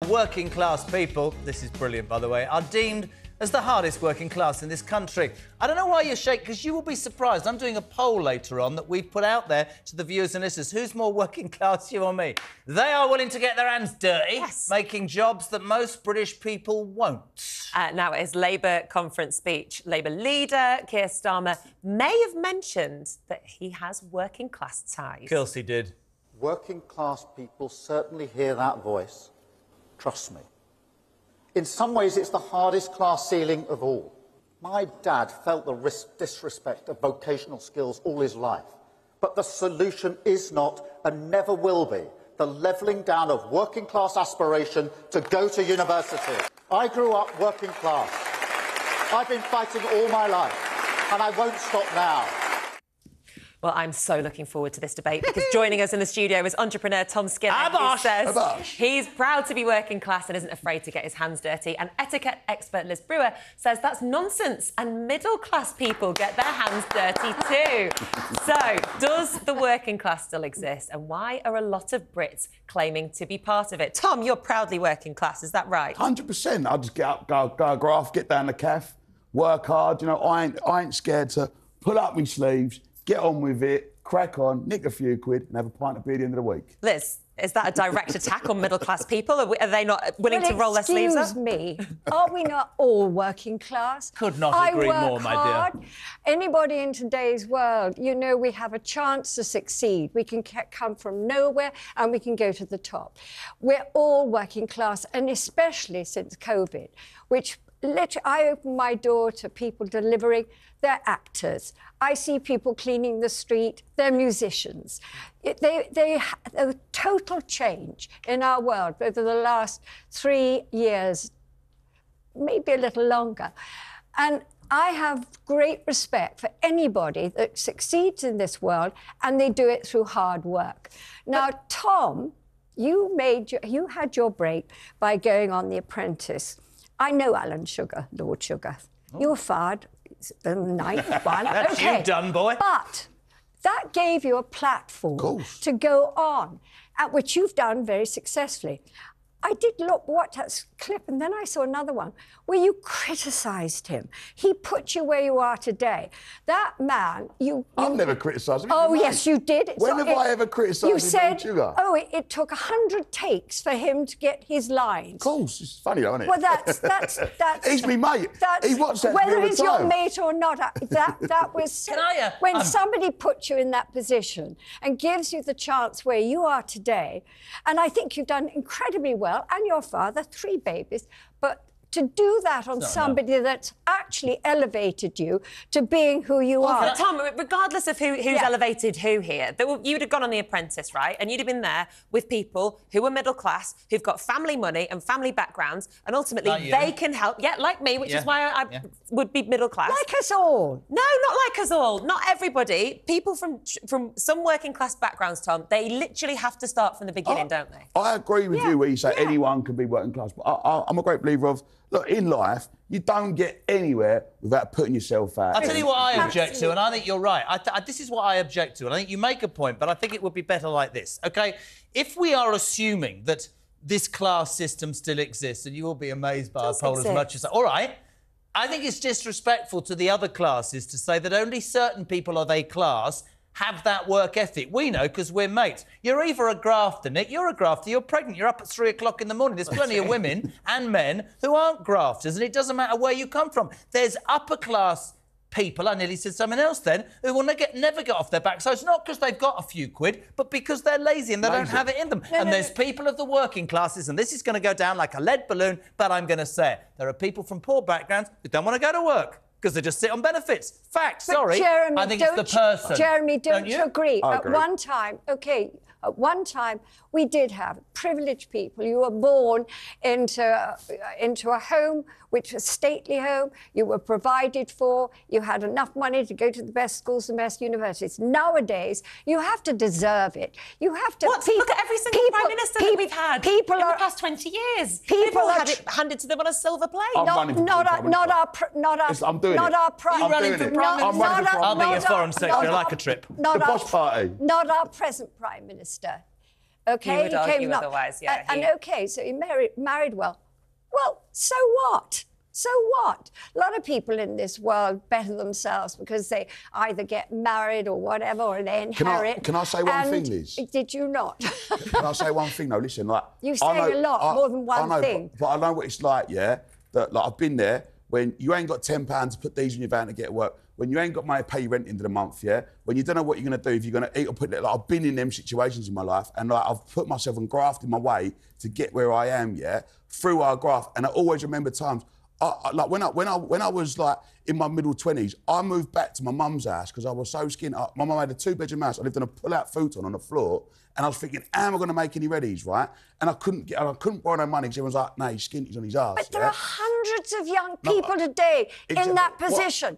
working class people, this is brilliant by the way, are deemed as the hardest working class in this country. I don't know why you shake, because you will be surprised. I'm doing a poll later on that we've put out there to the viewers and listeners. Who's more working class, you or me? They are willing to get their hands dirty, making jobs that most British people won't. Now, at his Labour conference speech, Labour leader Keir Starmer may have mentioned that he has working class ties. Of course he did. Working class people certainly hear that voice. Trust me. In some ways, it's the hardest class ceiling of all. My dad felt the disrespect of vocational skills all his life. But the solution is not, and never will be, the levelling down of working class aspiration to go to university. I grew up working class. I've been fighting all my life, and I won't stop now. Well, I'm so looking forward to this debate because joining us in the studio is entrepreneur Tom Skinner, who says he's proud to be working class and isn't afraid to get his hands dirty. And etiquette expert Liz Brewer says that's nonsense and middle-class people get their hands dirty too. So, does the working class still exist? And why are a lot of Brits claiming to be part of it? Tom, you're proudly working class, is that right? 100%. I just get up, go graft, get down the caff, work hard. You know, I ain't scared to pull up my sleeves, get on with it, crack on, nick a few quid and have a pint of beer at the end of the week. Liz, is that a direct attack on middle-class people? Are they not willing to roll their sleeves up? Excuse me, are we not all working class? Could not agree more, my dear. Anybody in today's world, you know, we have a chance to succeed. We can come from nowhere and we can go to the top. We're all working class, and especially since COVID, which literally, I open my door to people delivering. They're actors. I see people cleaning the street. They're musicians. They a total change in our world over the last 3 years, maybe a little longer. And I have great respect for anybody that succeeds in this world, and they do it through hard work. Now, Tom, you had your break by going on The Apprentice. I know Alan Sugar, Lord Sugar. Oh. You were fired. The ninth one. That's okay. you done, boy. But that gave you a platform to go on, at which you've done very successfully. I did watch that clip, and then I saw another one where you criticised him. He put you where you are today. That man, I've never criticised him. Oh, yes, you did. When have I ever criticised him? You said, Sugar? oh, it took 100 takes for him to get his lines. Of course, it's funny, though, isn't it? Well, that's He's me mate. He watched that whether all the he's time. your mate or not, that was... when somebody puts you in that position and gives you the chance where you are today, and I think you've done incredibly well, and your father, 3 babies, but to do that on somebody that's actually elevated you to being who you are. But Tom, regardless of who's elevated who here, you'd have gone on The Apprentice, right? And you'd have been there with people who are middle class, who've got family money and family backgrounds, and ultimately they can help. Yeah, like me, which is why I would be middle class. Like us all. No, not like us all. Not everybody. People from some working class backgrounds, Tom, they literally have to start from the beginning, don't they? I agree with you where you say anyone can be working class, but I'm a great believer of, look, in life, you don't get anywhere without putting yourself out. I'll tell you what I object to, and I think you're right. This is what I object to, and I think you make a point, but I think it would be better like this, OK? If we are assuming that this class system still exists, and you will be amazed by our poll as much as... All right, I think it's disrespectful to the other classes to say that only certain people of a class have that work ethic. We know because we're mates. You're either a grafter, Nick, you're a grafter, you're pregnant, you're up at 3 o'clock in the morning. There's plenty of women and men who aren't grafters, and it doesn't matter where you come from. There's upper-class people, I nearly said something else then, who will never get off their back. So it's not because they've got a few quid, but because they're lazy and they don't have it in them. There's people of the working classes, and this is going to go down like a lead balloon, but I'm going to say it. There are people from poor backgrounds who don't want to go to work because they just sit on benefits. Fact, sorry. Jeremy, I think it's the person. Jeremy, don't you agree? I agree. At one time, we did have privileged people. You were born into a home which was a stately home. You were provided for. You had enough money to go to the best schools and best universities. Nowadays, you have to deserve it. You have to... Look at every single Prime Minister that we've had in the past 20 years. They've all had it handed to them on a silver plate. Not our Prime Minister. I'll be your foreign secretary. I like a trip. The boss party. Not our present Prime Minister. Okay, He would argue not. otherwise, yeah. And okay, so he married well. Well, so what? So what? A lot of people in this world better themselves because they either get married or whatever, or they inherit. Can I say one thing, Liz? Did you not? Can I say one thing, though? Listen, like... You say a lot, more than one thing. But I know what it's like, yeah? That, like, I've been there when you ain't got £10 to put these in your van to get to work, when you ain't got money to pay your rent into the month, yeah? When you don't know what you're going to do, if you're going to eat or put... Like, I've been in them situations in my life, and like, I've put myself and grafted my way to get where I am, yeah? Through our graft. And I always remember times... like when I was like in my middle 20s, I moved back to my mum's house because I was so skinned. My mum had a 2-bedroom house. I lived on a pull-out futon on the floor, and I was thinking, how am I going to make any readies, right? And I couldn't borrow no money because everyone's like, no, he's skint, he's on his arse. But there are hundreds of young people today in that position.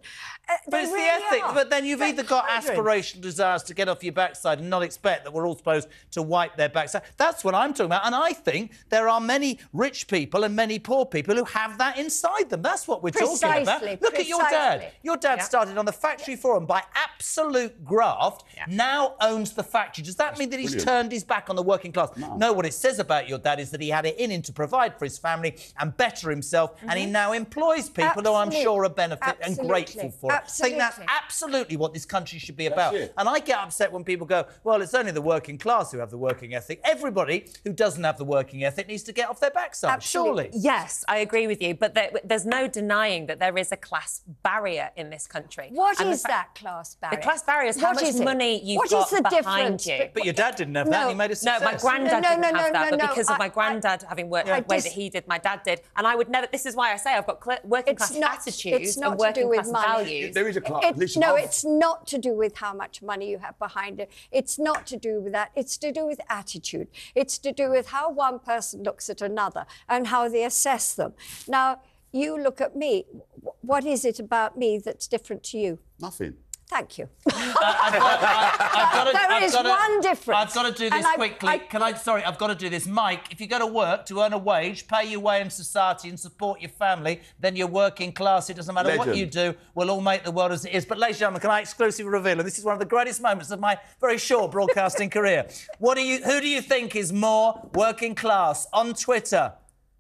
But it's the ethic. But then you've either got aspirational desires to get off your backside and not expect that we're all supposed to wipe their backside. That's what I'm talking about. And I think there are many rich people and many poor people who have that inside them. That's what we're talking about. Look at your dad. Your dad started on the factory floor and by absolute graft now owns the factory. Does that mean that he's turned his back on the working class? No, what it says about your dad is that he had it in him to provide for his family and better himself, and he now employs people who I'm sure are benefit and grateful for it. I think that's absolutely what this country should be about. And I get upset when people go, well, it's only the working class who have the working ethic. Everybody who doesn't have the working ethic needs to get off their backside, surely. Yes, I agree with you, but there's no denying that there is a class barrier in this country. What is that class barrier? The class barrier is how much money you've got behind you. But your dad didn't have that, and he made a success. No, my granddad didn't have that, but because of my granddad having worked the way that he did, my dad did, and I would never... This is why I say I've got working class attitudes and working class values. There is a class... No, it's not to do with how much money you have behind it. It's not to do with that. It's to do with attitude. It's to do with how one person looks at another and how they assess them. Now, you look at me. What is it about me that's different to you? Nothing. Thank you. There is one difference. I've got to do this quickly. Sorry, I've got to do this. Mike, if you go to work to earn a wage, pay your way in society and support your family, then you're working class. It doesn't matter what you do. We'll all make the world as it is. But, ladies and gentlemen, can I exclusively reveal, and this is one of the greatest moments of my very short broadcasting career. Who do you think is more working class on Twitter?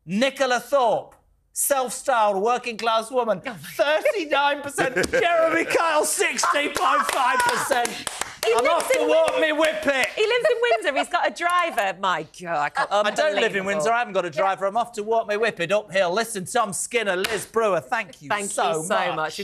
Nicola Thorpe. Self-styled working-class woman, 39%. Jeremy Kyle, 60.5%. I'm off to walk me whippet. He lives in Windsor. He's got a driver. My God, I don't live in Windsor. I haven't got a driver. I'm off to walk me whippet uphill. Listen, Tom Skinner, Liz Brewer, thank you so much.